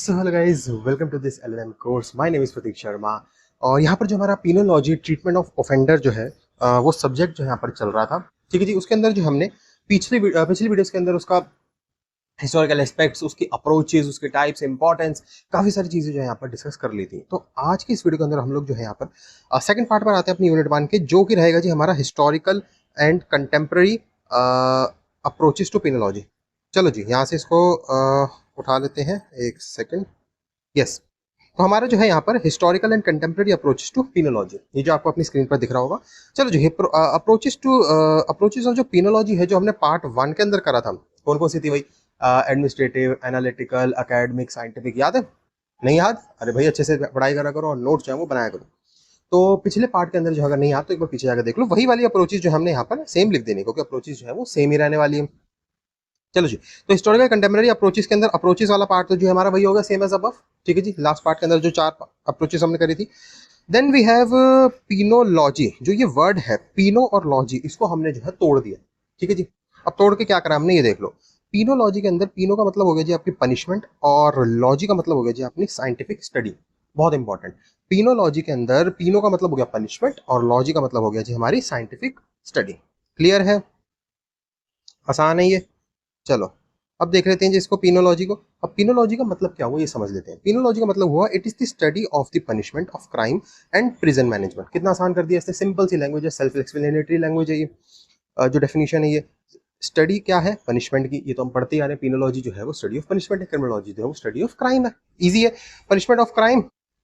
So hello guys, welcome to this LLM course. My name is Pratik Sharma. और यहाँ पर जो हमारा पीनोलॉजी ट्रीटमेंट ऑफ ऑफेंडर जो है वो सब्जेक्ट जो है यहाँ पर चल रहा था। ठीक है जी। उसके अंदर जो हमने पिछली वीडियोस के अंदर उसका हिस्टोरिकल एस्पेक्ट्स, उसकी अप्रोचेज, उसके टाइप्स, इंपॉर्टेंस, काफ़ी सारी चीज़ें जो है यहाँ पर डिस्कस कर ली थी। तो आज की इस वीडियो के अंदर हम लोग जो है यहाँ पर सेकंड पार्ट पर आते हैं अपनी यूनिट 1 के, जो कि रहेगा जी हमारा historical and contemporary approaches to penology. चलो जी, यहाँ से इसको उठा लेते हैं, एक सेकेंड। यस। तो हमारा जो है यहाँ पर historical and contemporary approaches to penology, ये जो आपको अपनी स्क्रीन पर दिख रहा होगा। चलो जी, अप्रोचेस ऑफ जो पिनोलॉजी है, जो हमने पार्ट 1 के अंदर करा था, कौन कौन सी थी भाई? Administrative, analytical, academic, scientific. याद है? नहीं याद? अरे भाई अच्छे से पढ़ाई करा करो और नोट्स जो है वो बनाया करो। तो पिछले पार्ट के अंदर जो, अगर नहीं याद तो एक बार पीछे जाकर देख लो, वही वाली अप्रोचेस जो हमने यहाँ पर सेम लिख देनी, क्योंकि अप्रोचेस जो है वो सेम ही रहने वाली है। चलो जी, तो हिस्टोरिकल कंटेम्प्रेरी अप्रोचेस के अंदर अप्रोचेस वाला पार्ट तो जो हमारा वही होगा, सेम एज अबव। ठीक है जी। लास्ट पार्ट के अंदर जो 4 अप्रोचेस हमने करी थी। Then we have penology. जो ये वर्ड है पिनो और लॉजी, इसको हमने जो है तोड़ दिया। ठीक है जी। अब तोड़ के क्या करा हमने, ये देख लो। पिनोलॉजी के अंदर पिनो का मतलब हो गया जी आपकी पनिशमेंट, और लॉजी का मतलब हो गया जी अपनी साइंटिफिक स्टडी। बहुत इंपॉर्टेंट। पिनोलॉजी के अंदर पिनो का मतलब हो गया पनिशमेंट, और लॉजी का मतलब हो गया जी हमारी साइंटिफिक स्टडी। क्लियर है? आसान है ये। चलो, अब देख लेते हैं जी इसको, पिनोलॉजी को। अब पिनोलॉजी का मतलब क्या हुआ ये समझ लेते हैं। पिनोलॉजी का मतलब हुआ it is the study of the punishment of crime and prison management. कितना आसान कर दिया इसने, सिंपल सी लैंग्वेज है, सेल्फ एक्सप्लेनेटरी लैंग्वेज है ये। जो डेफिनेशन है ये, स्टडी क्या है? पनिशमेंट की। ये तो हम पढ़ते ही आ रहे हैं, पिनोलॉजी जो है वो स्टडी ऑफ पनिशमेंट है, क्रिमिनोलॉजी जो है वो स्टडी ऑफ क्राइम है। ईजी है। पनिशमेंट ऑफ क्राइम,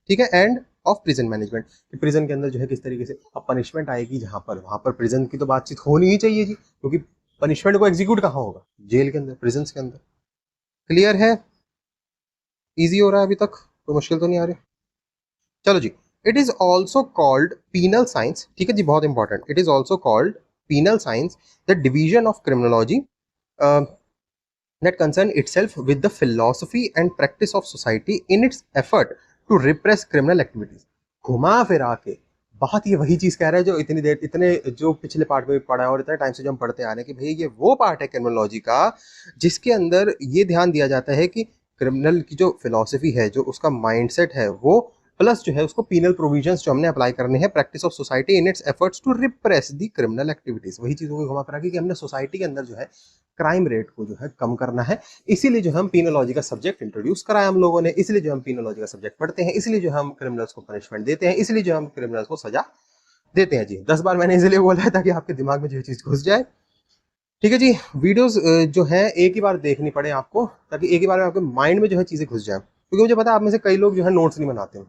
ठीक है, end of prison management. Prison के अंदर जो है किस तरीके से अब पनिशमेंट आएगी, जहां पर वहां पर प्रिजन की तो बातचीत होनी ही चाहिए जी, क्योंकि पनिशमेंट को एग्जीक्यूट कहाँ होगा? जेल के अंदर, प्रिजन के अंदर। क्लियर है? इजी हो रहा है अभी तक? कोई मुश्किल तो नहीं आ रही? चलो जी। It is also called penal science. ठीक है जी, बहुत important. It is also called penal science, the division of criminology that concern itself with the philosophy and practice of society in its effort to repress criminal activities। घुमा फिरा के बात ये वही चीज कह रहा है जो इतने जो पिछले पार्ट में पढ़ा है, और इतने टाइम से जो हम पढ़ते आ रहे हैं कि भाई ये वो पार्ट है क्रिमिनोलॉजी का जिसके अंदर ये ध्यान दिया जाता है कि क्रिमिनल की जो फिलॉसफी है, जो उसका माइंडसेट है, वो प्लस जो है उसको पीनल प्रोविजंस जो हमने अप्लाई करने हैं, practice of society in its efforts to repress the criminal activities. वही चीज को घुमा फिरा के कि हमने सोसाइटी के अंदर जो है क्राइम रेट को जो है कम करना है। इसीलिए जो हम पीनोलॉजी का सब्जेक्ट इंट्रोड्यूस कराया हम लोगों ने, इसलिए जो हम पीनोलॉजी का सब्जेक्ट पढ़ते हैं, इसलिए जो हम क्रिमिनल्स को पनिशमेंट देते हैं, इसलिए जो हम क्रिमिनल्स को सजा देते हैं जी। 10 बार मैंने इसलिए बोला है ताकि आपके दिमाग में जो चीज घुस जाए। ठीक है जी। वीडियोस जो है एक ही बार देखनी पड़े आपको, ताकि एक ही बार में आपके माइंड में जो है चीजें घुस जाए, क्योंकि मुझे पता है आप में से कई लोग जो है नोट्स नहीं बनाते हैं।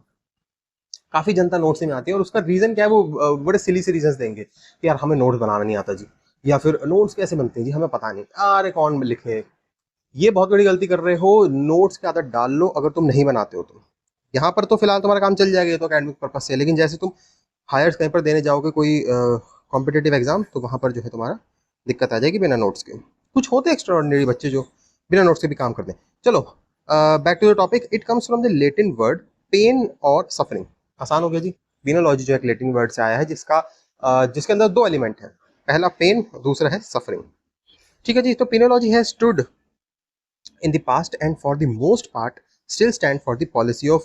काफी जनता नोट्स नहीं बनाती है, और उसका रीजन क्या है, वो बड़े सिली से रीजन देंगे कि यार हमें नोट्स बनाना नहीं आता जी, या फिर नोट्स कैसे बनते हैं जी हमें पता नहीं, अरे कौन लिखे। ये बहुत बड़ी गलती कर रहे हो। नोट्स की आदत डाल लो अगर तुम नहीं बनाते हो तो। यहाँ पर तो फिलहाल तुम्हारा काम चल जाएगा, ये तो एकेडमिक पर्पज से, लेकिन जैसे तुम हायर्स कहीं पर देने जाओगे कोई कॉम्पिटेटिव एग्जाम, तो वहाँ पर जो है तुम्हारा दिक्कत आ जाएगी बिना नोट्स के। कुछ होते एक्स्ट्रा ऑर्डिनरी बच्चे जो बिना नोट्स के भी काम करते हैं। चलो, back to the topic. It comes from the Latin word pain और सफरिंग। आसान हो गया जी। पिनोलॉजी जो एक लेटिन वर्ड से आया है, जिसके अंदर 2 एलिमेंट है, पहला पेन, दूसरा है सफरिंग। ठीक है जी। तो पिनोलॉजी है stood in the past and for the most part still stand for the policy of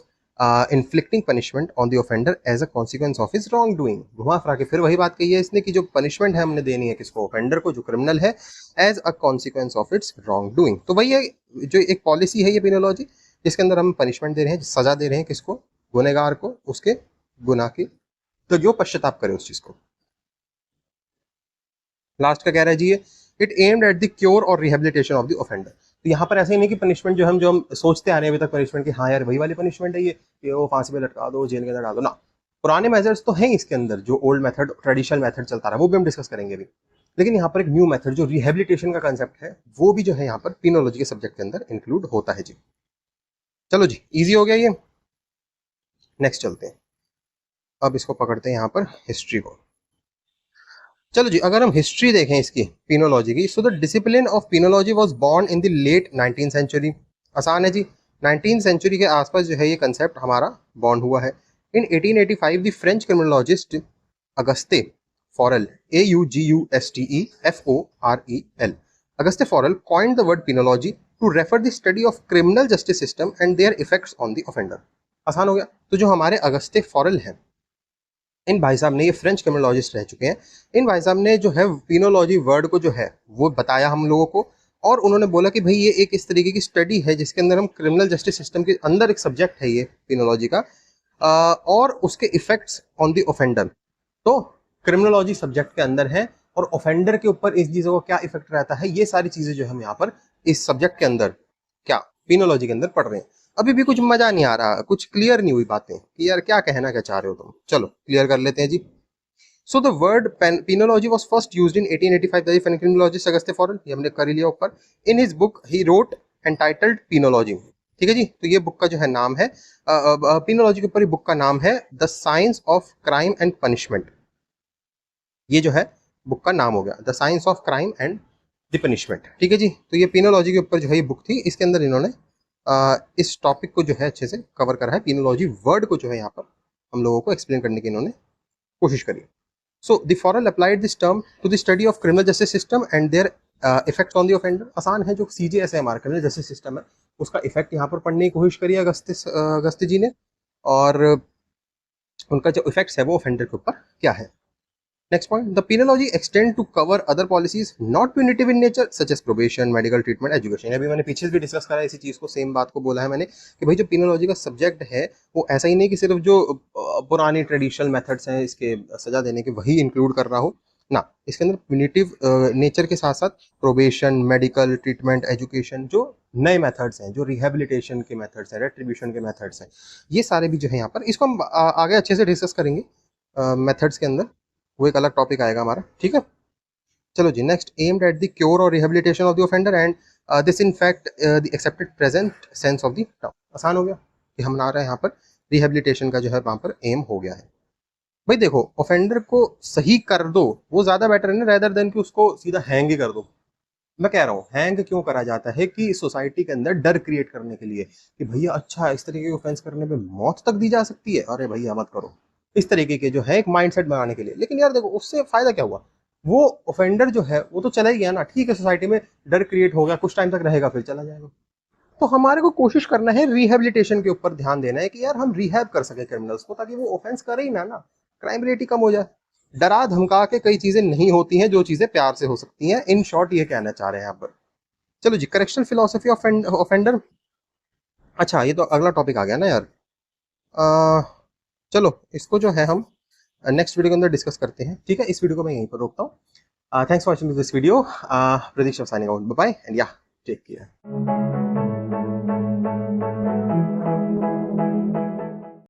inflicting punishment on the offender as a consequence of his wrongdoing। घुमा फिरा के फिर वही बात कही है इसने कि जो पनिशमेंट है हमने देनी है किसको? ऑफेंडर को, जो क्रिमिनल है, as a consequence of its wrong doing. तो वही है, जो एक पॉलिसी है ये पिनोलॉजी, जिसके अंदर हम पनिशमेंट दे रहे हैं, सजा दे रहे हैं किसको? गुनहगार को, उसके गुनाह की, तो जो पश्चाताप करे उस चीज को। लास्ट का कह रहा है जी ये, it aimed at the cure और रिहेबिलिटेशन ऑफ द ऑफेंडर। तो यहाँ पर ऐसा ही नहीं कि पनिशमेंट जो हम सोचते आ रहे हैं अभी तक पनिशमेंट की, हाँ यार वही वाली पनिशमेंट है ये कि वो फांसी पे लटका दो, जेल के अंदर डाल दो ना। पुराने मेथड्स तो हैं इसके अंदर, जो ओल्ड मेथड, ट्रेडिशनल मेथड चलता रहा, वो भी हम डिस्कस करेंगे अभी। लेकिन यहाँ पर एक न्यू मेथड जो रिहेबिलिटेशन का कंसेप्ट है, वो भी जो है यहाँ पर पिनोलॉजी के सब्जेक्ट के अंदर इंक्लूड होता है जी। चलो जी, इजी हो गया ये। नेक्स्ट चलते हैं। अब इसको पकड़ते हैं यहाँ पर हिस्ट्री को। चलो जी, अगर हम हिस्ट्री देखें इसकी पिनोलॉजी की, so the discipline of penology was born in the late 19th century. आसान है जी। 19th सेंचुरी के आसपास जो है ये कंसेप्ट हमारा बॉर्न हुआ है। In 1885 the French criminologist Auguste Forel, AUGUSTEFOREL, Auguste Forel coined the word penology to refer the study of criminal justice system and their effects on the offender. आसान हो गया। तो जो हमारे अगस्ते फॉरेल हैं, इन भाई साहब ने, ये फ्रेंच क्रिमिनोलॉजिस्ट रह चुके हैं, इन भाई साहब ने जो है पीनोलॉजी वर्ड को जो है वो बताया हम लोगों को, और उन्होंने बोला कि भाई ये एक इस तरीके की स्टडी है जिसके अंदर हम क्रिमिनल जस्टिस सिस्टम के अंदर एक सब्जेक्ट है ये पीनोलॉजी का, और उसके इफेक्ट्स ऑन द ऑफेंडर। तो क्रिमिनोलॉजी सब्जेक्ट के अंदर है और ऑफेंडर के ऊपर इस चीज़ों का क्या इफेक्ट रहता है, ये सारी चीज़ें जो हम यहाँ पर इस सब्जेक्ट के अंदर क्या पीनोलॉजी के अंदर पढ़ रहे हैं। अभी भी कुछ मजा नहीं आ रहा, कुछ क्लियर नहीं हुई बातें कि यार क्या कहना क्या चाह रहे हो तुम। चलो क्लियर कर लेते हैं जी। So the word penology was first used in 1885 by the criminologist Auguste Forel, ये हमने कर ही लिया ऊपर। In his book he wrote entitled penology, ठीक है जी। तो ये बुक का जो है नाम है, पेनोलॉजी के ऊपर बुक का नाम है the science of crime and punishment. ये जो है बुक का नाम हो गया the science of crime and the punishment, ठीक है जी। तो ये पेनोलॉजी के ऊपर जो है ये बुक थी, इसके अंदर इन्होंने इस टॉपिक को जो है अच्छे से कवर करा है। पेनोलॉजी वर्ड को जो है यहाँ पर हम लोगों को एक्सप्लेन करने की इन्होंने कोशिश करी। So the Forel applied this term to the study of criminal justice system and their effect on the offender. आसान है, जो सीजेएस है हमारा क्रिमिनल जस्टिस सिस्टम है, उसका इफेक्ट यहाँ पर पढ़ने की कोशिश करी अगस्ती जी ने, और उनका जो इफेक्ट्स है वो ऑफेंडर के ऊपर क्या है। Next point, the penology extend to cover other policies not punitive in nature such as probation, medical treatment, education। अभी मैंने पीछे भी डिस्कस करा इसी चीज़ को, सेम बात को बोला है मैंने कि भाई जो पेनोलॉजी का सब्जेक्ट है वो ऐसा ही नहीं कि सिर्फ जो पुरानी ट्रेडिशनल मेथड्स हैं इसके सजा देने के वही इंक्लूड कर रहा हो ना, इसके अंदर प्यूनिटिव नेचर के साथ साथ प्रोबेशन, मेडिकल ट्रीटमेंट, एजुकेशन, जो नए मेथड्स हैं, जो रिहेबिलिटेशन के मेथड्स हैं, रेट्रीब्यूशन के मेथड्स हैं, ये सारे भी जो है यहाँ पर, इसको हम आगे अच्छे से डिस्कस करेंगे मेथड्स के अंदर, वो एक अलग टॉपिक आएगा हमारा, ठीक है। चलो जी, next, aimed at the cure और rehabilitation of the offender and this in fact the accepted present sense of the term. आसान हो गया कि हम आ रहे हैं यहाँ पर रिहेबिलिटेशन का जो है वहाँ पर एम हो गया है। भाई देखो, ऑफेंडर को सही कर दो वो ज़्यादा बेटर है ना, रेदर देन कि उसको सीधा हैंग ही कर दो। मैं कह रहा हूँ हैंग क्यों करा जाता है कि सोसाइटी के अंदर डर क्रिएट करने के लिए कि भैया अच्छा इस तरीके के ऑफेंस करने पे मौत तक दी जा सकती है, अरे भैया मत करो, इस तरीके के जो है एक माइंडसेट बनाने के लिए। लेकिन यार देखो, उससे फायदा क्या हुआ, वो ऑफेंडर जो है वो तो चला ही गया ना, ठीक है, सोसाइटी में डर क्रिएट हो गया, कुछ टाइम तक रहेगा फिर चला जाएगा। तो हमारे को कोशिश करना है रिहेबिलिटेशन के ऊपर ध्यान देना है कि यार हम रिहैब कर सके क्रिमिनल्स को, ताकि वो ऑफेंस करे ही ना, क्राइम रेट ही कम हो जाए। डरा धमका के कई चीजें नहीं होती हैं, जो चीजें प्यार से हो सकती हैं। इन शॉर्ट ये कहना चाह रहे हैं यहाँ पर। चलो जी, करेक्शनल फिलोसफी ऑफ ऑफेंडर। अच्छा, ये तो अगला टॉपिक आ गया ना यार। चलो इसको जो है हम नेक्स्ट वीडियो के अंदर डिस्कस करते हैं, ठीक है। इस वीडियो को मैं यहीं पर रोकता हूँ। Thanks for watching this video. Pradeep signing out, bye bye and yeah take care.